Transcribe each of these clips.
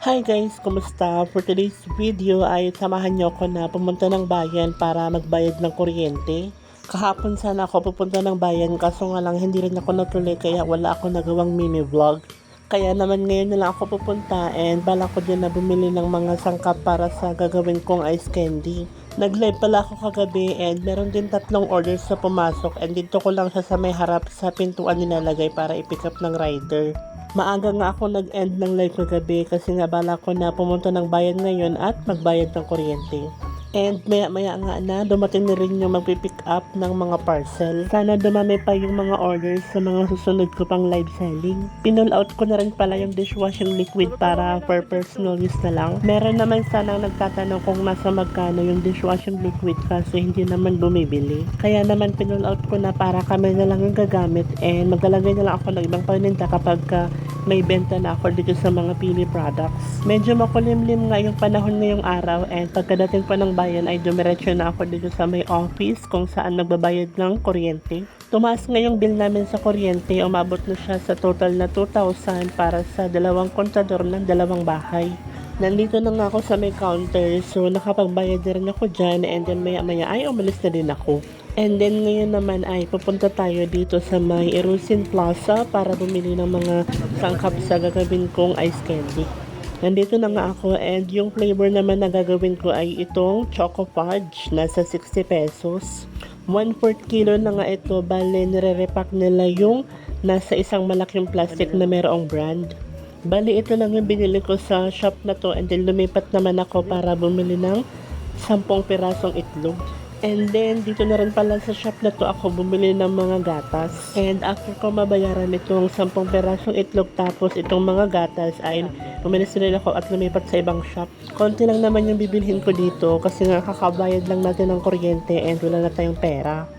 Hi guys, kumusta? For today's video ay samahan niyo ako na pumunta ng bayan para magbayad ng kuryente. Kahapon sana ako pupunta ng bayan kaso nga lang hindi rin ako natuloy kaya wala ako nagawang mini vlog. Kaya naman ngayon na lang ako pupunta and bala ko din na bumili ng mga sangkap para sa gagawin kong ice candy. Nag-live pala ako kagabi and meron din 3 orders na pumasok and dito ko lang siya sa may harap sa pintuan nilalagay para i-pick up ng rider. Maaga nga ako nag-end ng live kagabi kasi nga bala ko na pumunta ng bayan ngayon at magbayad ng kuryente. And maya-maya nga na dumating na rin yung magpipick up ng mga parcel. Sana dumami pa yung mga orders sa mga susunod ko pang live selling. Pinull out ko na rin pala yung dishwashing liquid para for personal use na lang. Meron naman sanang nagtatanong kung nasa magkano yung dishwashing liquid kasi hindi naman bumibili. Kaya naman pinull out ko na para kami na lang yung gagamit and maglalagay na lang ako ng ibang paninda kapag may benta na ako dito sa mga Pili products. Medyo makulimlim nga yung panahon ngayong araw and pagkadating pa ng bayan ay dumiretso na ako dito sa may office kung saan nagbabayad ng kuryente. Tumaas nga yung bill namin sa kuryente, umabot na siya sa total na 2,000 para sa 2 kontador ng 2 bahay. Nandito na nga ako sa may counter so nakapagbayad na rin ako dyan and then maya ay umalis na din ako. And then ngayon naman ay pupunta tayo dito sa may Erusin Plaza para bumili ng mga sangkap sa gagawin kong ice candy. Nandito na nga ako and yung flavor naman na gagawin ko ay itong Choco Fudge, nasa 60 pesos. 1/4 kilo na nga ito, bale nire-repack nila yung nasa isang malaking plastic na merong brand. Bali ito lang yung binili ko sa shop na to and then lumipat naman ako para bumili ng 10 pirasong itlog. And then, dito na rin pala sa shop na to ako bumili ng mga gatas. And after ko mabayaran itong 10 perasong itlog tapos itong mga gatas ay umalis rin ako at lumipat sa ibang shop. Konti lang naman yung bibilhin ko dito kasi nga kakabayad lang natin ng kuryente and wala na tayong pera.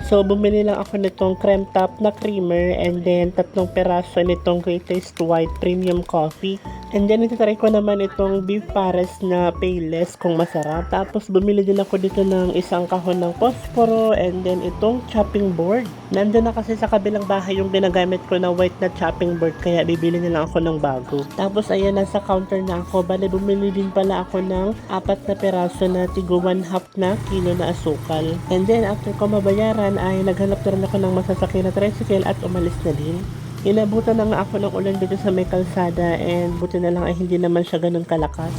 So, bumili lang ako nitong creme top na creamer and then 3 peraso nitong Greatest White Premium Coffee. And then, itatry ko naman itong beef pares na payless kung masarap. Tapos, bumili din ako dito ng isang kahon ng posporo and then itong chopping board. Nandun na kasi sa kabilang bahay yung ginagamit ko na white na chopping board kaya bibili na lang ako ng bago. Tapos, ayan, nasa counter na ako. Bale, bumili din pala ako ng 4 na peraso na tigo 1/2 na kilo na asukal. And then, after ko mabayaran, ay naghanap na rin ako ng masasakyan na tricycle at umalis na din. Inabutan na nga ako ng ulan dito sa may kalsada and buti na lang ay hindi naman siya ganun kalakas.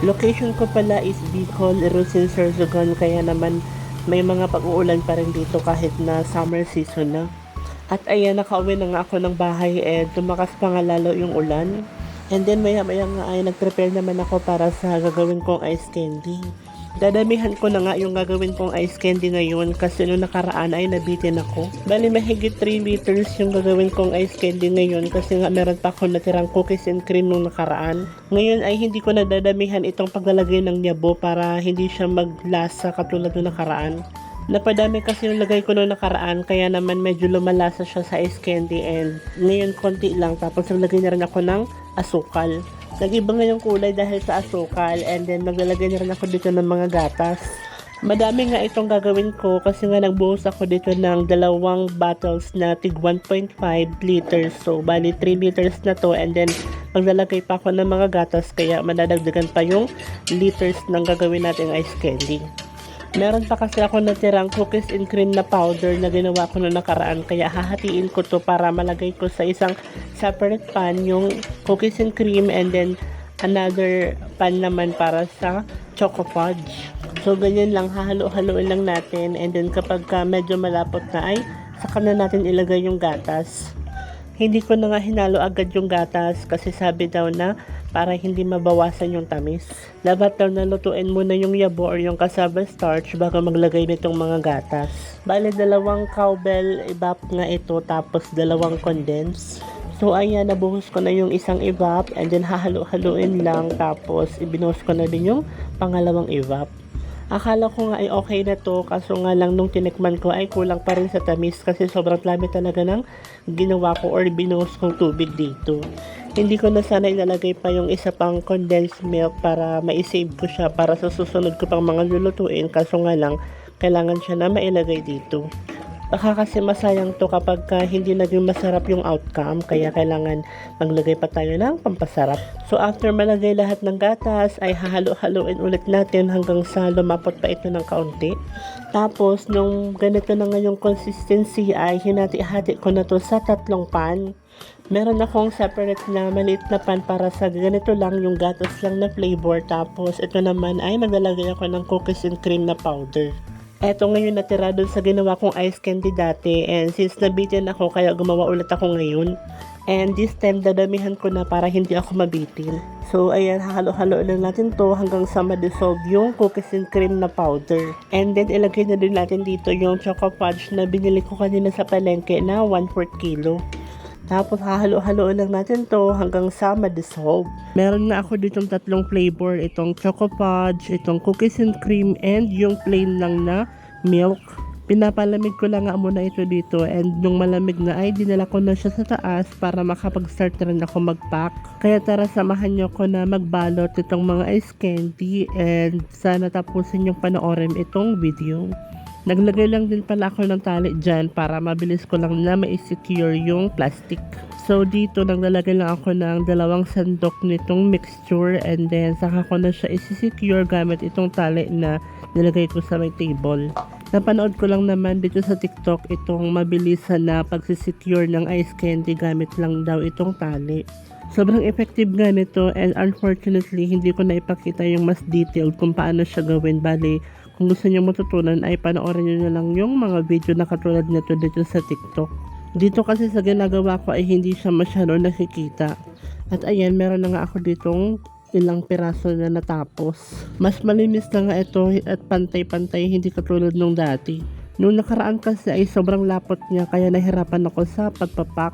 Location ko pala is Bicol, Erusin, Sorsogon kaya naman may mga pag-uulan pa rin dito kahit na summer season na. At ayan, nakauwi na nga ako ng bahay and tumakas pa nga lalo yung ulan. And then maya-maya nga ay nag-prepare naman ako para sa gagawin kong ice candy. Dadamihan ko na nga yung gagawin kong ice candy ngayon kasi noong nakaraan ay nabitin ako. Bali mahigit 3 liters yung gagawin kong ice candy ngayon kasi nga meron pa ako natirang cookies and cream nung nakaraan. Ngayon ay hindi ko na dadamihan itong paglalagay ng yabo para hindi siya maglasa katulad nung nakaraan. Napadami kasi yung lagay ko noong nakaraan kaya naman medyo lumalasa siya sa ice candy and ngayon konti lang tapos naglagay na rin ako ng asukal. Nag-iba nga yung kulay dahil sa asukal and then maglalagay na rin ako dito ng mga gatas. Madami nga itong gagawin ko kasi nga nagbuhos ako dito ng 2 bottles na tig 1.5 liters. So, bali 3 liters na to and then maglalagay pa ako ng mga gatas kaya madadagdagan pa yung liters ng gagawin nating ice candy. Meron pa kasi ako natirang cookies and cream na powder na ginawa ko noong nakaraan kaya hahatiin ko to para malagay ko sa isang separate pan yung cookies and cream and then another pan naman para sa choco fudge. So ganyan lang, hahalo-haloin lang natin and then kapag medyo malapot na ay saka na natin ilagay yung gatas. Hindi ko na nga hinalo agad yung gatas kasi sabi daw na para hindi mabawasan yung tamis. Dapat daw nalutuin muna yung yabo or yung cassava starch bago maglagay nitong mga gatas. Bale, 2 cowbell evap nga ito tapos 2 condense. So ayan, nabuhos ko na yung isang evap and then hahalo-haluin lang tapos ibinuhos ko na din yung pangalawang evap. Akala ko nga ay okay na to kaso nga lang nung tinikman ko ay kulang pa rin sa tamis kasi sobrang lami talaga ng ginawa ko or binuhos kong tubig dito. Hindi ko na sana ilalagay pa yung isa pang condensed milk para ma-save ko siya para sa susunod ko pang mga lulutuin kaso nga lang kailangan siya na mailagay dito. Baka kasi masayang to kapag hindi naging masarap yung outcome, kaya kailangan maglagay pa tayo ng pampasarap. So after malagay lahat ng gatas ay hahalo-haloin ulit natin hanggang sa lumapot pa ito ng kaunti. Tapos nung ganito na nga yung consistency ay hinati-hati ko na to sa 3 pan. Meron akong separate na maliit na pan para sa ganito lang yung gatas lang na flavor. Tapos ito naman ay maglalagay ako ng cookies and cream na powder. Eto ngayon natira doon sa ginawa kong ice candy dati, and since nabitin ako kaya gumawa ulit ako ngayon. And this time dadamihan ko na para hindi ako mabitin. So ayan, halo-halo lang natin to hanggang sa ma-dissolve yung cookies and cream na powder. And then ilagay na din natin dito yung choco fudge na binili ko kanina sa palengke na 1/4 kilo. Tapos hahalo-halo lang natin to hanggang sa ma-dissolve. Meron na ako ditong 3 flavor, itong choco fudge, itong cookies and cream, and yung plain lang na milk. Pinapalamig ko lang nga muna ito dito, and nung malamig na ay dinala ko na siya sa taas para makapag-start na rin ako mag-pack. Kaya tara, samahan nyo ko na magbalot itong mga ice candy, and sana tapusin yung panoorin itong video. Naglagay lang din pala ako ng tali dyan para mabilis ko lang na ma-secure yung plastic. So dito naglalagay lang ako ng 2 sandok nitong mixture, and then saka ko na siya isi-secure gamit itong tali na nilagay ko sa may table. Napanood ko lang naman dito sa TikTok itong mabilisan na pagsisecure ng ice candy gamit lang daw itong tali. Sobrang effective nga nito, and unfortunately hindi ko na ipakita yung mas detailed kung paano siya gawin. Bali, kung gusto niyo matutunan ay panoorin niyo na lang yung mga video na katulad nito dito sa TikTok. Dito kasi sa ginagawa ko ay hindi siya masyado nakikita. At ayan, meron na nga ako ditong ilang piraso na natapos. Mas malinis na nga ito at pantay-pantay, hindi katulad nung dati. Nung nakaraan kasi ay sobrang lapot niya kaya nahirapan ako sa pagpapak.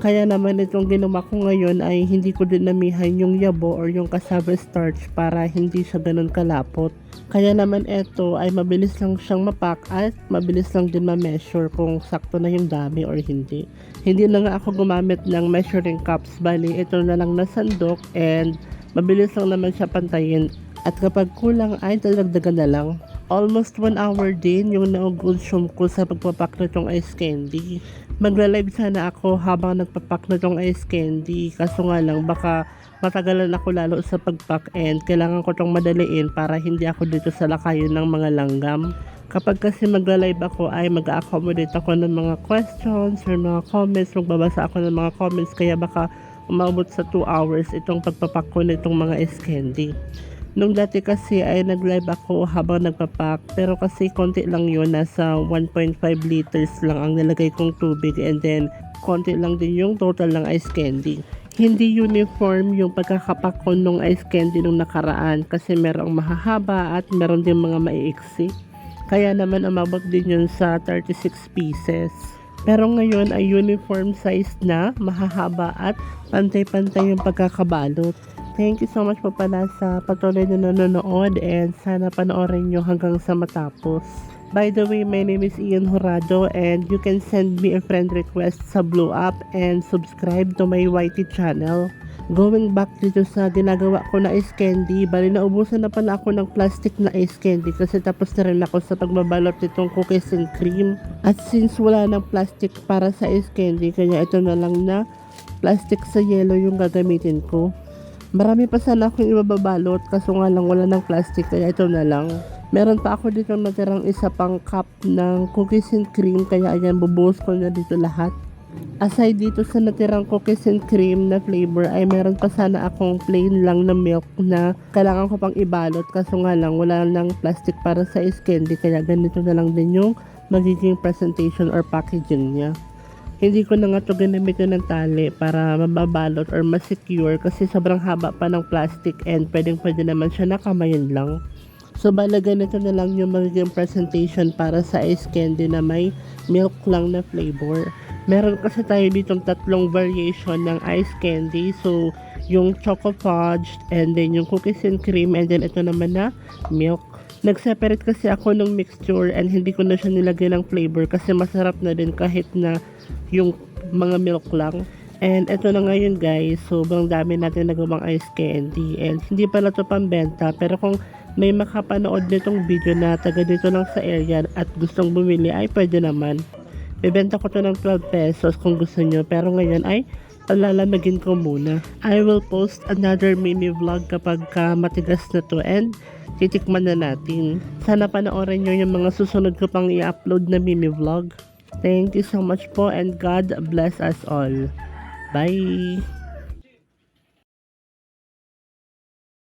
Kaya naman itong ginawa ko ngayon ay hindi ko dinamihan yung yabo or yung cassava starch para hindi siya ganun kalapot. Kaya naman ito ay mabilis lang siyang mapak at mabilis lang din ma-measure kung sakto na yung dami or hindi. Hindi na nga ako gumamit ng measuring cups, bali ito na lang na sandok, and mabilis lang naman siya pantayin. At kapag kulang ay dadagdagan na lang. Almost 1 hour din yung na-consume ko sa pagpapak na itong ice candy. Magla-live sana ako habang nagpapak na itong ice candy, kaso nga lang baka matagalan ako lalo sa pagpack, and kailangan ko itong madaliin para hindi ako dito sa lakayin ng mga langgam. Kapag kasi magla-live ako ay mag-accommodate ako ng mga questions or mga comments, magbabasa ako ng mga comments, kaya baka umabot sa 2 hours itong pagpapak ko nitong mga ice candy. Nung dati kasi ay nag-live ako habang nagpapak, pero kasi konti lang yun, nasa 1.5 liters lang ang nilagay kong tubig, and then konti lang din yung total ng ice candy. Hindi uniform yung pagkakapak ko nung ice candy nung nakaraan kasi merong mahahaba at meron din mga maiiksi. Kaya naman umabot din yun sa 36 pieces. Pero ngayon ay uniform size na, mahahaba at pantay-pantay yung pagkakabalot. Thank you so much po pala sa patuloy na nanonood, and sana panoorin nyo hanggang sa matapos. By the way, my name is Ian Horado, and you can send me a friend request sa Blue App and subscribe to my YT channel. Going back dito sa ginagawa ko na ice candy, bali naubusan na pala ako ng plastic na ice candy kasi tapos na rin ako sa pagbabalot nitong cookies and cream. At since wala ng plastic para sa ice candy, kaya ito na lang na plastic sa yellow yung gagamitin ko. Marami pa sana akong ibabalot kaso nga lang wala ng plastic, kaya ito na lang. Meron pa ako dito natirang isa pang cup ng cookies and cream, kaya ayan, bubuhos ko na dito lahat. Aside dito sa natirang cookies and cream na flavor ay meron pa sana akong plain lang na milk na kailangan ko pang ibalot, kaso nga lang wala ng plastic para sa ice candy, kaya ganito na lang din yung magiging presentation or packaging niya. Hindi ko na nga ito ginamitin ng tali para mababalot or masecure kasi sobrang haba pa ng plastic, and pwede naman siya nakamayan lang. So bala ganito na lang yung magiging presentation para sa ice candy na may milk lang na flavor. Meron kasi tayo ditong 3 variation ng ice candy. So yung choco fudge, and then yung cookies and cream, and then ito naman na milk. Nag-separate kasi ako ng mixture, and hindi ko na siya nilagay ng flavor kasi masarap na din kahit na yung mga milk lang. And ito na ngayon guys, sobrang dami natin nagawang ice candy, and hindi pala ito pambenta, pero kung may makapanood nitong video na taga dito lang sa area at gustong bumili ay pwede naman. Bebenta ko to ng 12 pesos kung gusto nyo. Pero ngayon ay palalamagin ko muna. I will post another mini vlog kapag matigas na to and titikman na natin. Sana panoorin nyo yung mga susunod ko pang i-upload na mini vlog. Thank you so much po and God bless us all. Bye!